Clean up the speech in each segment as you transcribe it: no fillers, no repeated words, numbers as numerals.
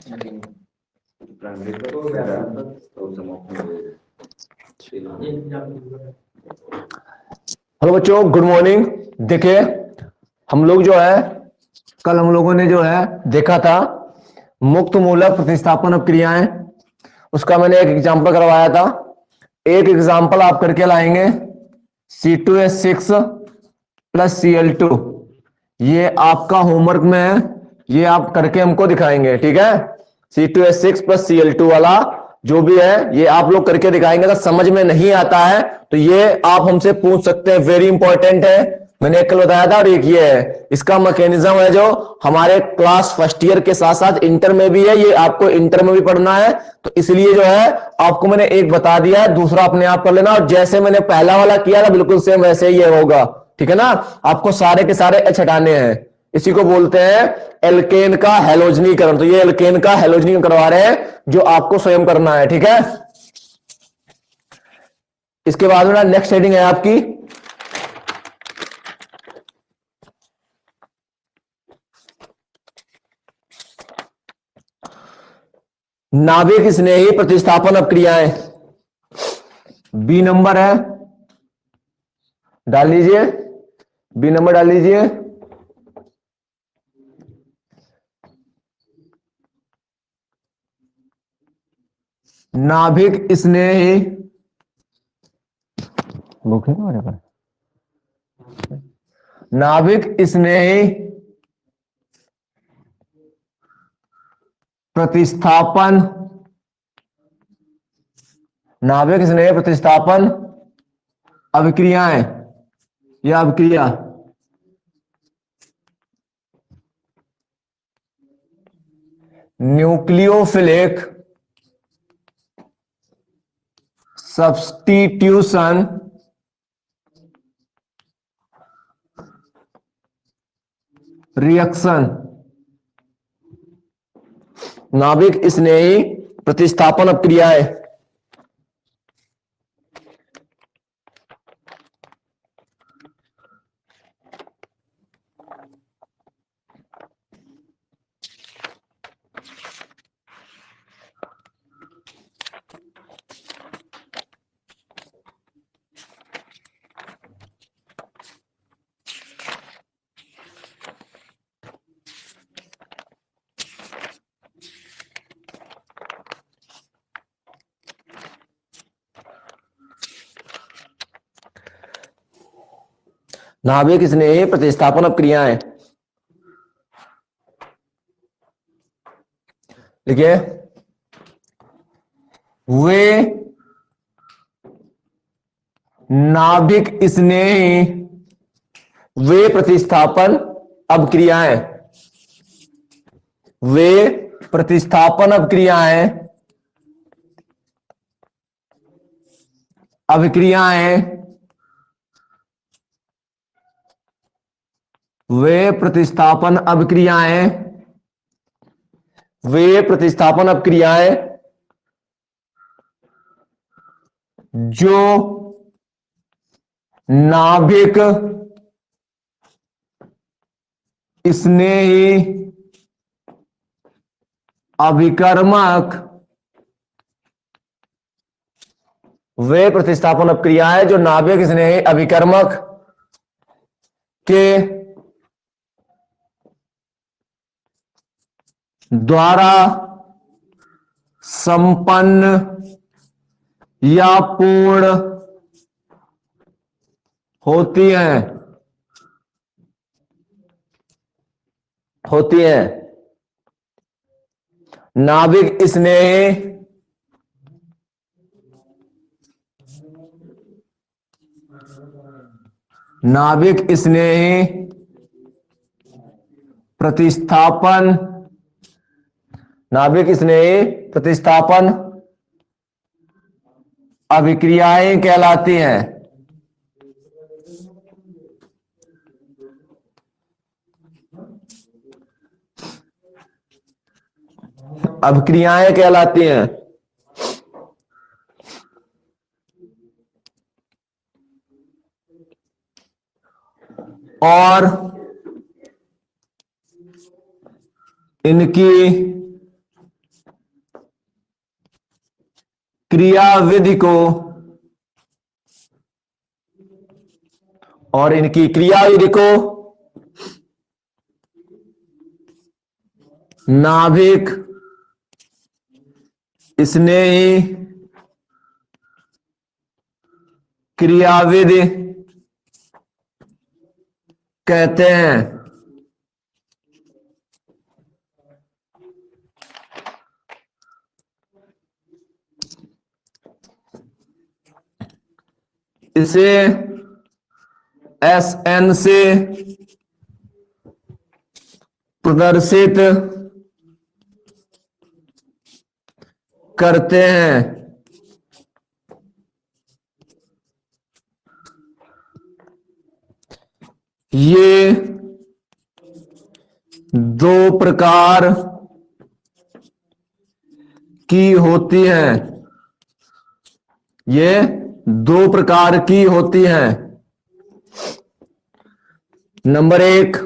Hello बच्चों, good morning. देखिए, हम लोग जो है कल हम लोगों ने जो है देखा था मुक्त मूलक प्रतिस्थापन अपक्रियाएं। उसका मैंने एक एग्जांपल करवाया था। एक एग्जांपल आप करके लाएंगे C2H6 प्लस Cl2। ये आपका होमवर्क में है, ये आप करके हमको दिखाएंगे, ठीक है। C2H6 प्लस Cl2 वाला जो भी है ये आप लोग करके दिखाएंगे। अगर समझ में नहीं आता है तो ये आप हमसे पूछ सकते हैं, वेरी इंपॉर्टेंट है। मैंने एक कल बताया था और एक ये है, इसका मैकेनिज्म है जो हमारे क्लास फर्स्ट ईयर के साथ साथ इंटर में भी है, ये आपको इंटर में भी पढ़ना है। तो इसलिए जो है आपको मैंने एक बता दिया है, दूसरा अपने आप कर लेना। और जैसे मैंने पहला वाला किया था बिल्कुल सेम वैसे ही ये होगा, ठीक है ना। आपको सारे के सारे एच हटाने हैं। इसी को बोलते हैं एल्केन का हैलोजनीकरण। तो ये एल्केन का हैलोजनीकरण करवा रहे हैं जो आपको स्वयं करना है, ठीक है। इसके बाद में नेक्स्ट हेडिंग है आपकी नाभिक स्नेही प्रतिस्थापन अपक्रियाएं। बी नंबर है, डाल लीजिए, बी नंबर डाल लीजिए। नाभिक स्नेही, बुक है मेरे पास, नाभिक स्नेही प्रतिस्थापन, नाभिक स्नेही प्रतिस्थापन अभिक्रियाएं या अभिक्रिया न्यूक्लियोफिलिक सब्स्टिट्यूशन रिएक्शन, नाभिक स्नेही प्रतिस्थापन अपक्रियाएं। नाभिक स्नेही प्रतिस्थापन अपक्रियाएं, देखिए वे नाभिक स्नेही वे प्रतिस्थापन अपक्रियाएं, वे प्रतिस्थापन अपक्रियाएं अभिक्रियाएं वे प्रतिस्थापन अभिक्रियाएं वे प्रतिस्थापन अपक्रियाएं जो नाभिक स्नेही अभिकर्मक, वे प्रतिस्थापन अपक्रियाएं जो नाभिक स्नेही अभिकर्मक के द्वारा संपन्न या पूर्ण होती हैं नाभिक स्नेही प्रतिस्थापन अभिक्रियाएं कहलाती हैं। अभिक्रियाएं कहलाती हैं। और इनकी क्रियाविधि को और इनकी क्रियाविधि को नाभिक स्नेही क्रियाविधि कहते हैं। इसे SN से प्रदर्शित करते हैं। ये दो प्रकार की होती हैं। ये दो प्रकार की होती हैं। Number 1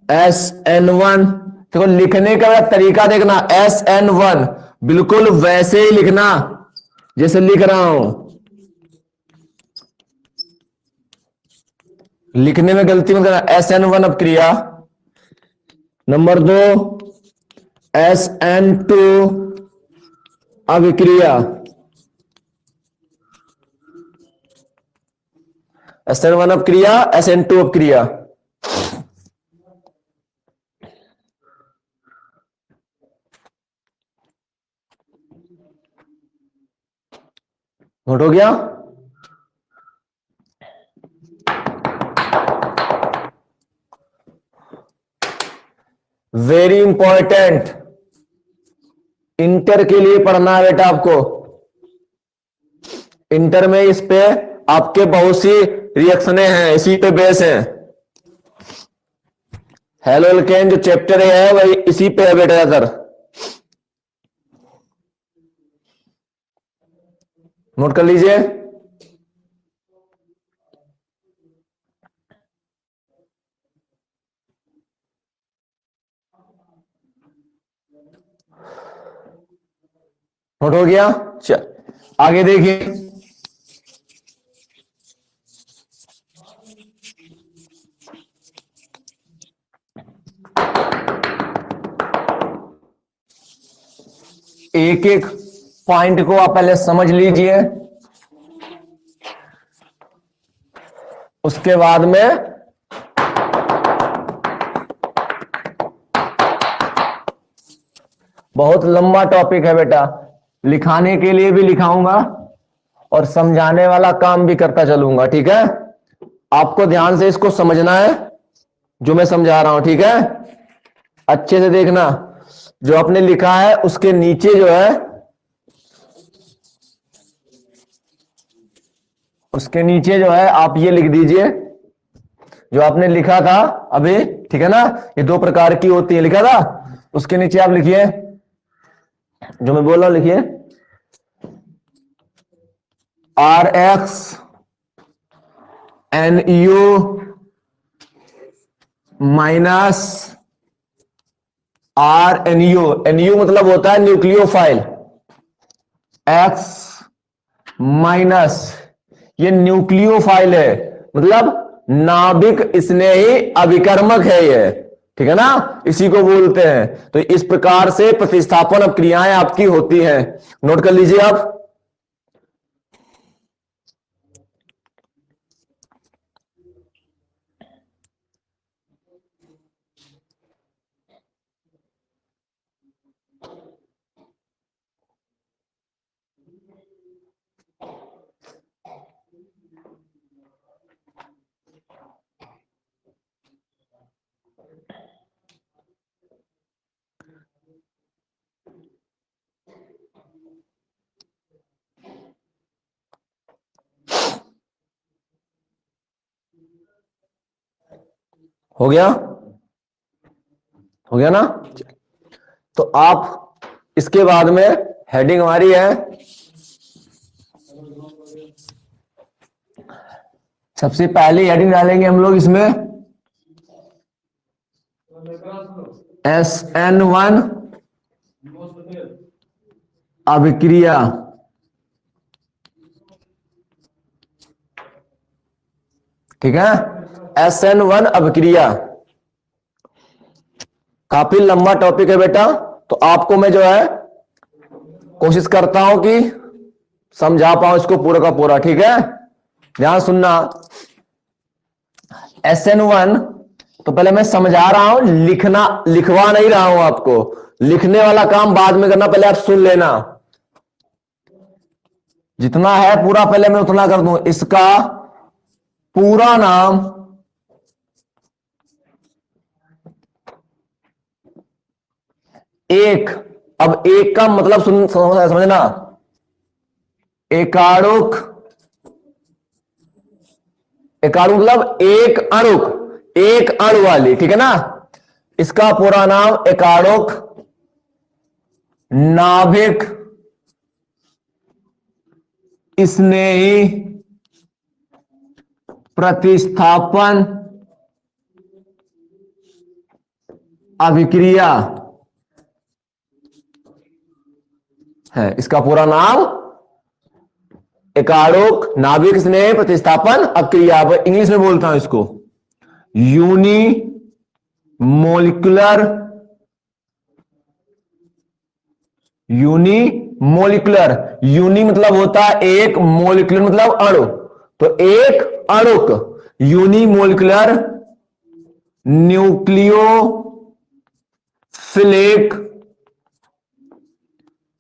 SN1। देखो लिखने का तरीका देखना, SN1 बिल्कुल वैसे ही लिखना जैसे लिख रहा हूं, लिखने में गलती मत करना। SN1 अपक्रिया। नंबर 2 SN2 अभिक्रिया। SN1 अपक्रिया, SN2 अपक्रिया। नोट हो गया? वेरी इंपॉर्टेंट, इंटर के लिए पढ़ना है बेटा आपको। इंटर में इस पे आपके बहुत सी रिएक्शनें हैं, इसी पे बेस है। हेलो एल्केन जो चैप्टर है वही इसी पे है बेटा सर। नोट कर लीजिए। नोट हो गया? चल आगे देखिए। एक एक पॉइंट को आप पहले समझ लीजिए, उसके बाद में बहुत लंबा टॉपिक है बेटा, लिखाने के लिए भी लिखाऊंगा और समझाने वाला काम भी करता चलूंगा। ठीक है, आपको ध्यान से इसको समझना है जो मैं समझा रहा हूं। ठीक है, अच्छे से देखना। जो आपने लिखा है उसके नीचे जो है, उसके नीचे जो है आप ये लिख दीजिए जो आपने लिखा था अभी। ठीक है ना, ये दो प्रकार की होती है लिखा था, उसके नीचे आप लिखिए जो मैं बोल रहा हूं, लिखिए RX NU minus RNU। NU मतलब होता है न्यूक्लियोफाइल। X माइनस ये न्यूक्लियोफाइल है, मतलब नाभिक स्नेही अभिकर्मक है ये। ठीक है ना, इसी को बोलते हैं। तो इस प्रकार से प्रतिस्थापन क्रियाएं आपकी होती हैं। नोट कर लीजिए आप। हो गया? हो गया ना? तो आप इसके बाद में हेडिंग हमारी है, सबसे पहले हेडिंग डालेंगे हम लोग इसमें SN1 अभिक्रिया। ठीक है, SN1 अभिक्रिया। काफी लंबा टॉपिक है बेटा, तो आपको मैं जो है कोशिश करता हूं कि समझा पाऊं इसको पूरा का पूरा। ठीक है, ध्यान सुनना। SN1 तो पहले मैं समझा रहा हूं, लिखवा नहीं रहा हूं आपको, लिखने वाला काम बाद में करना, पहले आप सुन लेना। जितना है पूरा पहले मैं उतना कर दूं। इसका पूरा नाम एक, अब एक का मतलब समझना, एकाणुक। एकाणुक मतलब एक अणुक, एक अणु वाली। ठीक है ना, इसका पूरा नाम एकाणुक नाभिक स्नेही प्रतिस्थापन अभिक्रिया है। इसका पूरा नाम एकाणुक नाभिक स्नेह प्रतिस्थापन अभिक्रिया। इंग्लिश में बोलता हूं इसको यूनी मोलिकुलर यूनी मतलब होता है एक, मोलिकुलर मतलब अणु, तो एक अणुक unimolecular nucleophilic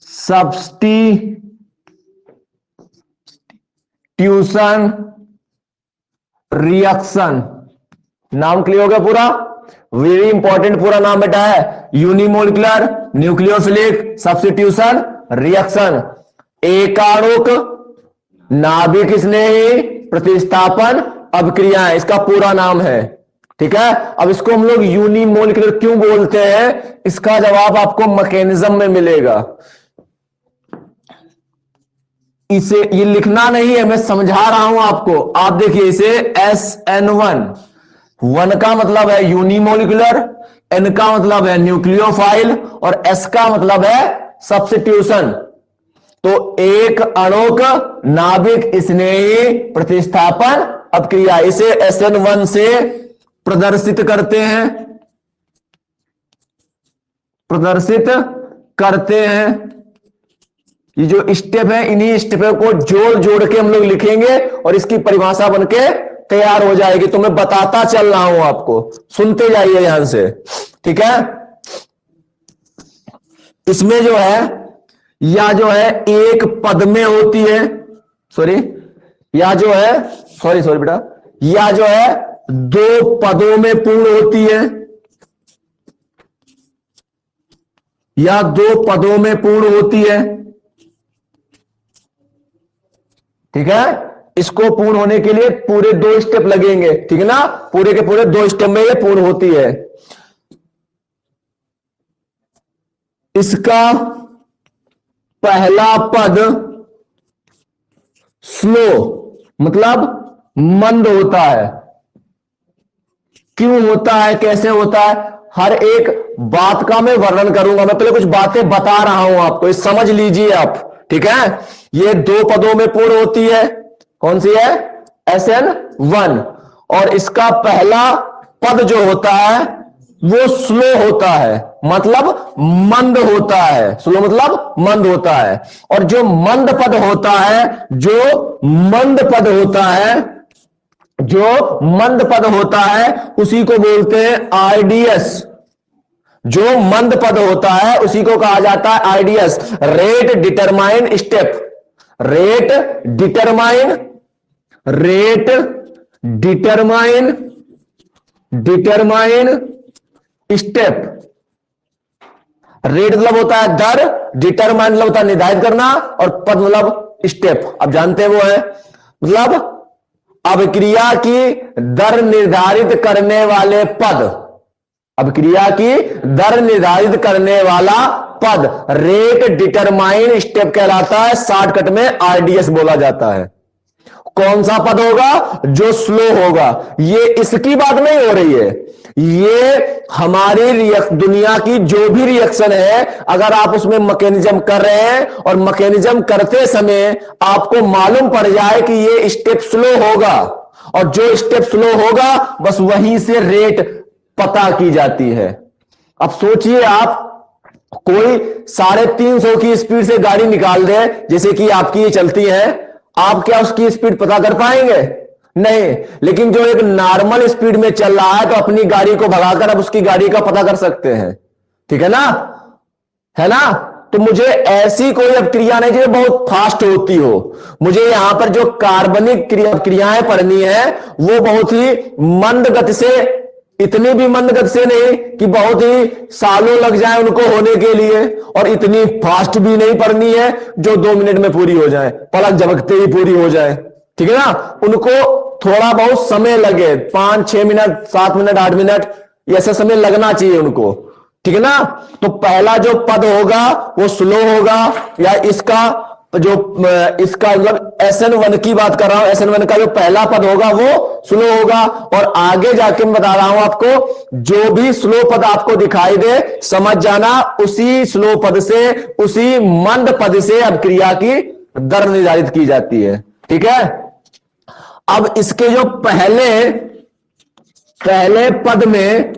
substitution reaction. नाम क्लियर हो गया पूरा? वेरी इंपॉर्टेंट पूरा नाम बेटा है, यूनिमोलिकुलर न्यूक्लियोफिलिक सब्स्टिट्यूशन रिएक्शन। एकाणुक नाभिक स्नेही प्रतिस्थापन अभिक्रिया, इसका पूरा नाम है। ठीक है, अब इसको हम लोग यूनिमोलिकुलर क्यों बोलते हैं, इसका जवाब आपको मैकेनिज्म में मिलेगा। इसे ये लिखना नहीं है, मैं समझा रहा हूं आपको। आप देखिए इसे SN1, 1 का मतलब है यूनिमोलिकुलर, N का मतलब है न्यूक्लियोफाइल और S का मतलब है सब्स्टिट्यूशन। तो एक अणुक नाभिक स्नेही प्रतिस्थापन अभिक्रिया, इसे SN1 से प्रदर्शित करते हैं। ये जो स्टेप है, इन्हीं स्टेप को जोड़ जोड़ के हम लोग लिखेंगे और इसकी परिभाषा बनके तैयार हो जाएगी। तो मैं बताता चल रहा हूं आपको, सुनते जाइए ध्यान से। ठीक है, इसमें जो है या जो है एक पद में होती है, सॉरी बेटा, या जो है 2 पदों में पूर्ण होती है, या 2 पदों में पूर्ण होती है। ठीक है, इसको पूर्ण होने के लिए पूरे 2 स्टेप लगेंगे। ठीक है ना, पूरे के पूरे 2 स्टेप में ये पूर्ण होती है। इसका पहला पद स्लो मतलब मंद होता है। क्यों होता है, कैसे होता है, हर एक बात का मैं वर्णन करूंगा। मैं पहले कुछ बातें बता रहा हूं आपको, ये समझ लीजिए आप। ठीक है, ये 2 पदों में पूर्ण होती है। कौन सी है? SN1। और इसका पहला पद जो होता है वो स्लो होता है, मतलब मंद होता है। स्लो मतलब मंद होता है। और जो मंद पद होता है, जो मंद पद होता है उसी को बोलते हैं IDS। जो मंद पद होता है उसी को कहा जाता है IDS, rate determine step. Rate determine step. Rate मतलब होता है दर, डिटरमाइन मतलब होता है निर्धारित करना, और पद मतलब स्टेप। अब जानते हैं वो है, मतलब अभिक्रिया की दर निर्धारित करने वाले पद, अभिक्रिया की दर निर्धारित करने वाला पद रेट डिटरमाइन स्टेप कहलाता है। शॉर्टकट में RDS बोला जाता है। कौन सा पद होगा? जो स्लो होगा। ये इसकी बात नहीं हो रही है, ये हमारी दुनिया की जो भी रिएक्शन है, अगर आप उसमें मैकेनिज्म कर रहे हैं और मैकेनिज्म करते समय आपको मालूम पड़ जाए कि ये स्टेप स्लो होगा, और जो स्टेप स्लो होगा बस वहीं से रेट पता की जाती है। अब सोचिए, आप कोई 350 की स्पीड से गाड़ी निकाल दे, जैसे कि आपकी ये चलती है, आप क्या उसकी स्पीड पता कर पाएंगे? नहीं। लेकिन जो एक नॉर्मल स्पीड में चल रहा है, तो अपनी गाड़ी को भगाकर अब उसकी गाड़ी का पता कर सकते हैं। ठीक है ना? है ना? तो मुझे ऐसी कोई अभिक्रिया नहीं जो बहुत फास्ट होती हो। मुझे यहां पर जो कार्बनिक क्रियाएं पढ़नी है वो बहुत ही मंद गति से, इतनी भी मंद गति से नहीं कि बहुत ही सालों लग जाए उनको होने के लिए, और इतनी फास्ट भी नहीं पढ़नी है जो 2 मिनट में पूरी हो जाए, पलक झपकते ही पूरी हो जाए। ठीक है ना? उनको थोड़ा बहुत समय लगे, 5, 6 मिनट, 7 मिनट, 8 मिनट, ऐसा समय लगना चाहिए उनको। ठीक है ना? तो पहला जो पद होगा वो स्लो होगा, या इसका मतलब SN1 की बात कर रहा हूं, SN1 का जो पहला पद होगा वो स्लो होगा। और आगे जाके मैं बता रहा हूं आपको, जो भी स्लो पद आपको दिखाई दे, समझ जाना उसी स्लो पद से, उसी मंद पद से अभिक्रिया की दर निर्धारित की जाती है। ठीक है? अब इसके जो पहले पद में,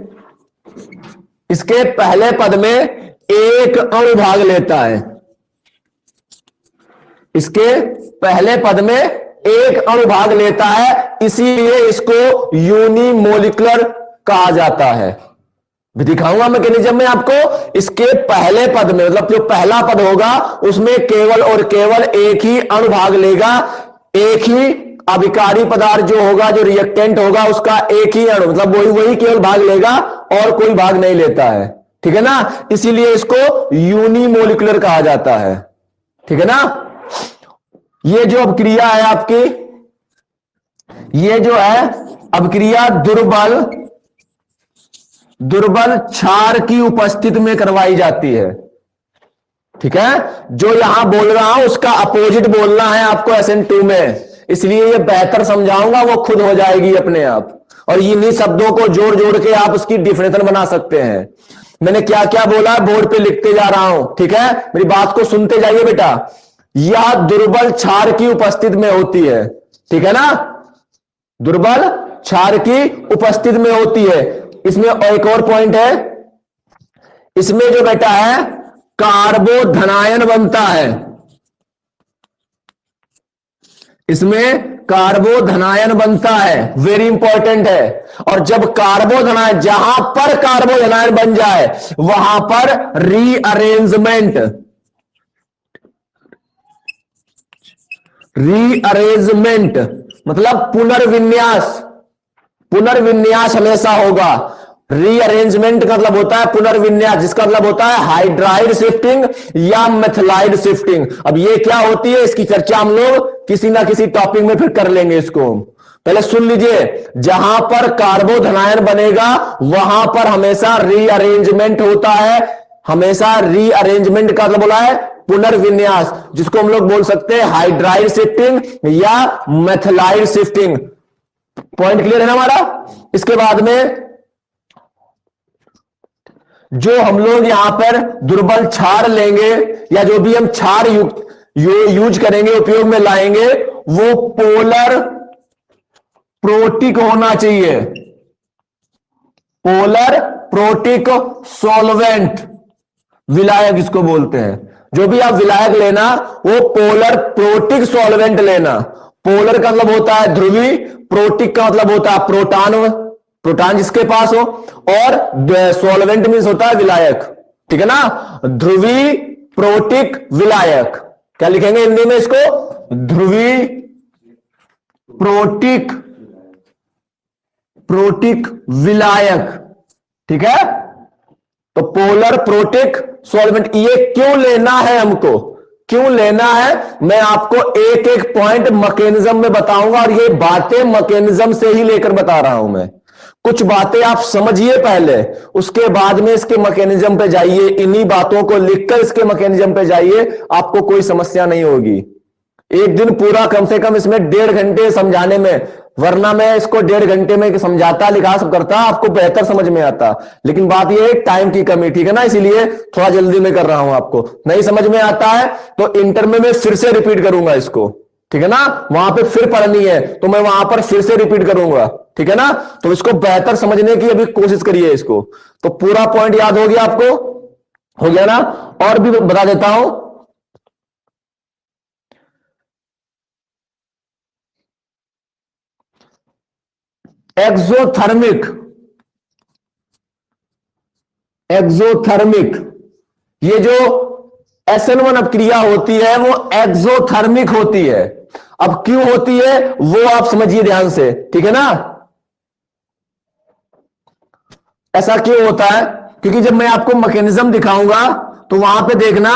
इसके पहले पद में एक अणु भाग लेता है, इसके पहले पद में एक अणु भाग लेता है, इसीलिए इसको यूनिमोलिकुलर कहा जाता है। भी दिखाऊंगा मैकेनिज्म में आपको। इसके पहले पद में, मतलब जो पहला पद होगा उसमें केवल और केवल एक ही अणु भाग लेगा, एक ही अभिकारी पदार्थ जो होगा, जो रिएक्टेंट होगा, उसका एक ही अणु, मतलब वही केवल भाग लेगा और कोई भाग नहीं लेता है। ठीक है ना? इसीलिए इसको यूनिमोलिकुलर कहा जाता है। ठीक है ना? ये जो अभिक्रिया है आपकी, ये जो है अभिक्रिया दुर्बल क्षार की उपस्थिति में करवाई जाती है। ठीक है? जो यहां बोल रहा हूं उसका अपोजिट बोलना है आपको SN2 में, इसलिए ये बेहतर समझाऊंगा, वो खुद हो जाएगी अपने आप। और इन्हीं शब्दों को जोड़ जोड़ के आप उसकी डिफिनेशन बना सकते हैं। मैंने क्या क्या बोला बोर्ड पे लिखते जा रहा हूं। ठीक है? मेरी बात को सुनते जाइए बेटा। यह दुर्बल क्षार की उपस्थिति में होती है। ठीक है ना? दुर्बल क्षार की उपस्थिति में होती है। इसमें एक और पॉइंट है, इसमें जो बेटा है कार्बोधनायन बनता है, इसमें कार्बोधनायन बनता है, वेरी इंपॉर्टेंट है। और जब कार्बोधनायन, जहां पर कार्बोधनायन बन जाए वहां पर रीअरेंजमेंट मतलब पुनर्विन्यास हमेशा होगा। रीअरेंजमेंट का मतलब होता है पुनर्विन्यास, जिसका मतलब होता है हाइड्राइड शिफ्टिंग या मेथिलाइड शिफ्टिंग। अब ये क्या होती है, इसकी चर्चा हम लोग किसी ना किसी टॉपिक में फिर कर लेंगे। इसको पहले सुन लीजिए। जहां पर कार्बोधनायन बनेगा वहां पर हमेशा रीअरेंजमेंट होता है। हमेशा रीअरेंजमेंट का मतलब बोला है पुनर्विन्यास, जिसको हम लोग बोल सकते हैं हाइड्राइड शिफ्टिंग या मेथिलाइड शिफ्टिंग। पॉइंट क्लियर है ना हमारा? इसके बाद में जो हम लोग यहां पर दुर्बल क्षार लेंगे, या जो भी हम क्षार यूज करेंगे, उपयोग में लाएंगे, वो पोलर प्रोटिक होना चाहिए। पोलर प्रोटिक सॉल्वेंट, विलायक जिसको बोलते हैं। जो भी आप विलायक लेना वो पोलर प्रोटिक सॉल्वेंट लेना। पोलर का मतलब होता है ध्रुवी, प्रोटिक का मतलब होता है प्रोटॉन जिसके पास हो, और सॉल्वेंट मींस होता है विलायक। ठीक है ना? ध्रुवी प्रोटिक विलायक, क्या लिखेंगे हिंदी में इसको? ध्रुवी प्रोटिक विलायक। ठीक है? तो पोलर प्रोटिक सॉल्वेंट, ये क्यों लेना है हमको, क्यों लेना है, मैं आपको एक एक पॉइंट मैकेनिज्म में बताऊंगा। और ये बातें मैकेनिज्म से ही लेकर बता रहा हूं मैं। कुछ बातें आप समझिए पहले, उसके बाद में इसके मैकेनिज्म पे जाइए। इन्हीं बातों को लिखकर इसके मैकेनिज्म पे जाइए, आपको कोई समस्या नहीं होगी। एक दिन पूरा कम से कम इसमें 1.5 घंटे समझाने में वरना मैं इसको 1.5 घंटे में समझाता, लिखा, सब करता, आपको बेहतर समझ में आता। लेकिन बात यह है टाइम की कमी, ठीक है ना, इसीलिए थोड़ा जल्दी में कर रहा हूं। आपको नहीं समझ में आता है तो इंटर में मैं फिर से रिपीट करूंगा इसको, ठीक है ना, वहां पे फिर पढ़नी है तो मैं वहां पर फिर से रिपीट करूंगा, ठीक है ना। तो इसको बेहतर समझने की अभी कोशिश करिए इसको। तो पूरा पॉइंट याद हो गया आपको, हो गया ना। और भी बता देता हूं, एक्सोथर्मिक, एक्सोथर्मिक, ये जो SN1 अपक्रिया होती है वो एक्सोथर्मिक होती है। अब क्यों होती है वो आप समझिए ध्यान से, ठीक है ना। ऐसा क्यों होता है, क्योंकि जब मैं आपको मैकेनिज्म दिखाऊंगा तो वहां पे देखना,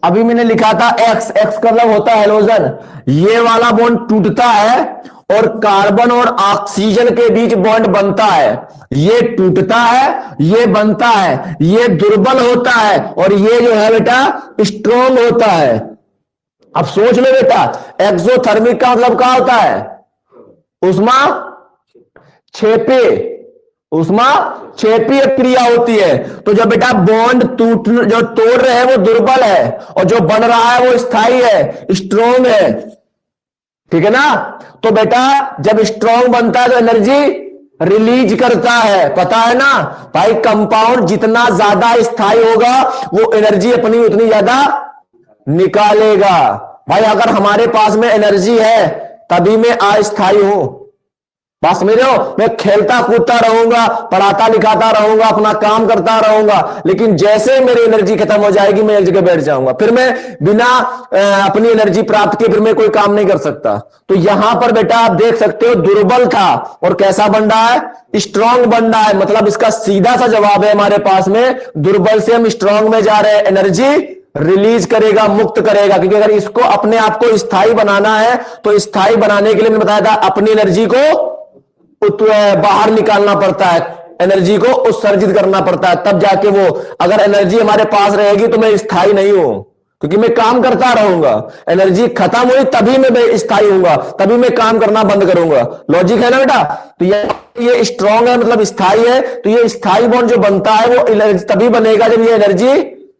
अभी मैंने लिखा था एक्स, एक्स का मतलब होता है हेलोजन, ये वाला बॉन्ड टूटता है और कार्बन और ऑक्सीजन के बीच बॉन्ड बनता है। ये टूटता है, ये बनता है, ये दुर्बल होता है और ये जो है बेटा स्ट्रॉन्ग होता है। अब सोच लो बेटा, एक्सोथर्मिक का मतलब क्या होता है, उष्मा क्षेपी, उष्मा क्षेपी क्रिया होती है। तो जब बेटा बॉन्ड जो तोड़ रहे हैं वो दुर्बल है और जो बन रहा है वो स्थायी है, स्ट्रॉन्ग है, ठीक है ना। तो बेटा जब स्ट्रॉन्ग बनता है तो एनर्जी रिलीज करता है, पता है ना भाई। कंपाउंड जितना ज्यादा स्थायी होगा वो एनर्जी अपनी उतनी ज्यादा निकालेगा। भाई अगर हमारे पास में एनर्जी है तभी मैं अस्थायी हूं, बात समझ रहे हो। मैं खेलता कूदता रहूंगा, पढ़ाता लिखाता रहूंगा, अपना काम करता रहूंगा, लेकिन जैसे मेरी एनर्जी खत्म हो जाएगी मैं एक जगह बैठ जाऊंगा, फिर मैं बिना अपनी एनर्जी प्राप्त किए फिर मैं कोई काम नहीं कर सकता। तो यहां पर बेटा आप देख सकते हो दुर्बल था और कैसा बन रहा है, स्ट्रांग बन रहा है। मतलब इसका सीधा सा जवाब है हमारे पास में, दुर्बल से हम स्ट्रांग में जा रहे हैं, एनर्जी रिलीज करेगा, मुक्त करेगा। क्योंकि अगर इसको अपने आप को स्थायी बनाना है तो स्थायी बनाने के लिए मैंने बताया था अपनी एनर्जी को बाहर निकालना पड़ता है, एनर्जी को उत्सर्जित करना पड़ता है, तब जाके वो, अगर एनर्जी हमारे पास रहेगी तो मैं स्थायी नहीं हूं, क्योंकि मैं काम करता रहूंगा। एनर्जी खत्म हुई तभी मैं स्थायी हूंगा, तभी मैं काम करना बंद करूंगा। लॉजिक है ना बेटा। तो ये स्ट्रांग है मतलब स्थायी है, तो ये स्थायी बॉन्ड जो बनता है वो एनर्जी तभी बनेगा जब ये एनर्जी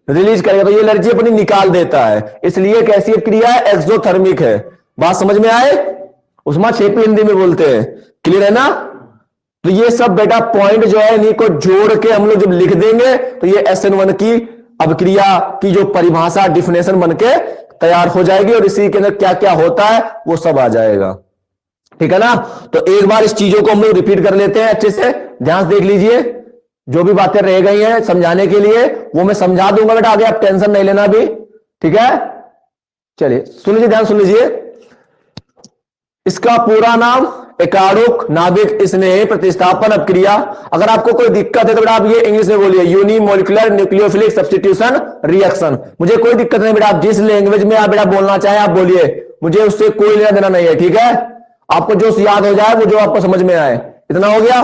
रिलीज करेगा, तो ये एनर्जी अपनी निकाल देता है। इसलिए कैसी क्रिया है, एक्सोथर्मिक है। बात समझ में आए, उष्मा क्षेपी हिंदी में बोलते हैं, क्लियर है ना। तो ये सब बेटा पॉइंट जो है इन्हीं को जोड़ के हम लोग जब लिख देंगे तो ये SN1 की अभिक्रिया की जो परिभाषा डिफिनेशन बनके तैयार हो जाएगी और इसी के अंदर क्या क्या होता है वो सब आ जाएगा, ठीक है ना। तो एक बार इस चीजों को हम लोग रिपीट कर लेते हैं अच्छे से, ध्यान से देख लीजिए। जो भी बातें रह गई हैं समझाने के लिए वो मैं समझा दूंगा बेटा, आगे आप टेंशन नहीं लेना भी, ठीक है। चलिए सुन लीजिए, ध्यान सुन लीजिए। इसका पूरा नाम एकारोक नाभिक स्नेह प्रतिस्थापन अपक्रिया। अगर आपको कोई दिक्कत है तो बेटा आप ये इंग्लिश में बोलिए, यूनिमोलिकुलर न्यूक्लियोफिलिक सब्स्टिट्यूशन रिएक्शन। मुझे कोई दिक्कत नहीं बेटा, आप जिस लैंग्वेज में आप बेटा बोलना चाहे आप बोलिए, मुझे उससे कोई लेना देना नहीं है, ठीक है। आपको जो याद हो जाए वो जो आपको समझ में आए, इतना हो गया।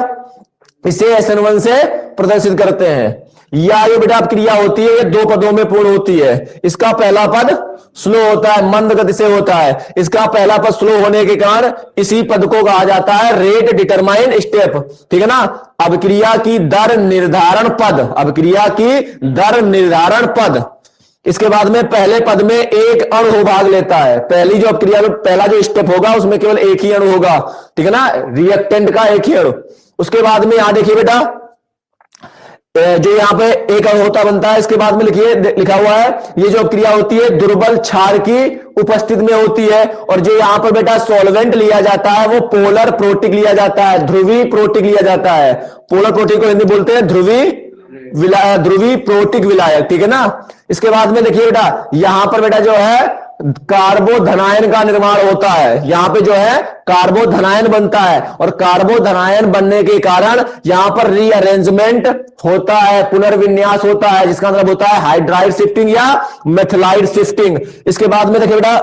इसे SN1 से प्रदर्शित करते हैं। या ये बेटा क्रिया होती है, ये 2 पदों में पूर्ण होती है। इसका पहला पद स्लो होता है, मंद गति से होता है। इसका पहला पद स्लो होने के कारण इसी पद को कहा जाता है रेट डिटरमाइन स्टेप, ठीक है ना। अभिक्रिया की दर निर्धारण पद, अभिक्रिया की दर निर्धारण पद। इसके बाद में पहले पद में एक अणु भाग लेता है। पहली जो अभिक्रिया में पहला जो स्टेप होगा उसमें केवल एक ही अणु होगा, ठीक है ना, रिएक्टेंट का एक ही अणु। उसके बाद में यहां देखिए बेटा जो यहां पे एक अणु होता बनता है, इसके बाद में लिखिए लिखा हुआ है ये जो क्रिया होती है दुर्बल क्षार की उपस्थिति में होती है। और जो यहां पर बेटा सॉल्वेंट लिया जाता है वो पोलर प्रोटिक लिया जाता है, ध्रुवी प्रोटिक लिया जाता है। पोलर प्रोटिक को हिंदी बोलते हैं ध्रुवी प्रोटिक विलायक, ठीक है ना। इसके बाद में देखिए बेटा यहां पर बेटा जो है कार्बोधनायन का निर्माण होता है। यहां पे जो है कार्बोधनायन बनता है और कार्बोधनायन बनने के कारण यहां पर रीअरेंजमेंट होता है, पुनर्विन्यास होता है, जिसका मतलब होता है हाइड्राइड शिफ्टिंग या मेथिलाइड शिफ्टिंग। इसके बाद में देखिए बेटा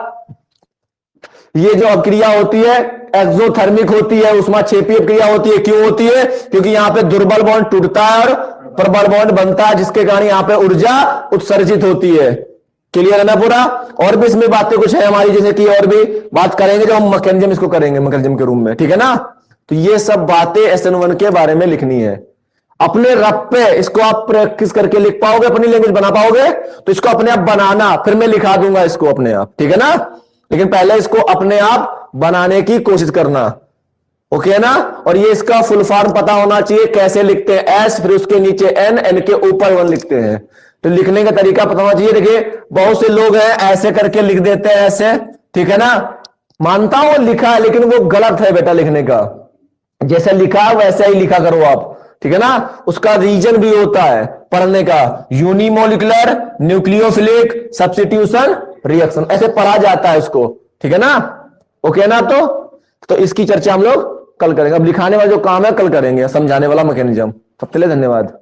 ये जो अभिक्रिया होती है एक्सोथर्मिक होती है, उष्मा क्षेपी अभिक्रिया होती है। क्यों होती है, क्योंकि यहां पे दुर्बल बॉन्ड टूटता है और प्रबल बॉन्ड बनता है, जिसके कारण यहां पे ऊर्जा उत्सर्जित होती है। क्लियर है ना पूरा? और भी इसमें बातें कुछ है हमारी, जैसे कि और भी बात करेंगे जो हम मैकेनिज्म इसको करेंगे मैकेनिज्म के रूम में, ठीक है ना? तो ये सब बातें SN1 के बारे में लिखनी है। अपने रफ पे इसको आप प्रैक्टिस करके लिख पाओगे, अपनी लैंग्वेज बना पाओगे, तो इसको अपने आप बनाना, फिर मैं लिखा दूंगा इसको अपने आप, ठीक है ना? लेकिन पहले इसको अपने आप बनाने की कोशिश करना, ओके है ना? और ये इसका फुल फॉर्म पता होना चाहिए, कैसे लिखते हैं, एस फिर उसके नीचे एन के ऊपर 1 लिखते हैं, तो लिखने का तरीका पता होना चाहिए। देखिए बहुत से लोग हैं ऐसे करके लिख देते हैं ऐसे, ठीक है ना? मानता हूं लिखा है, लेकिन वो गलत है बेटा लिखने का। जैसे लिखा है वैसा ही लिखा करो आप, ठीक है ना? उसका रीजन भी होता है पढ़ने का, यूनिमोलिकुलर न्यूक्लियोफिलिक सब्स्टिट्यूशन रिएक्शन, ऐसे पढ़ा जाता है उसको, ठीक है ना? ओके ना? तो इसकी चर्चा हम लोग कल करेंगे। अब लिखाने वाला जो काम है कल करेंगे, समझाने वाला मैकेनिज्म। तब तक के लिए धन्यवाद।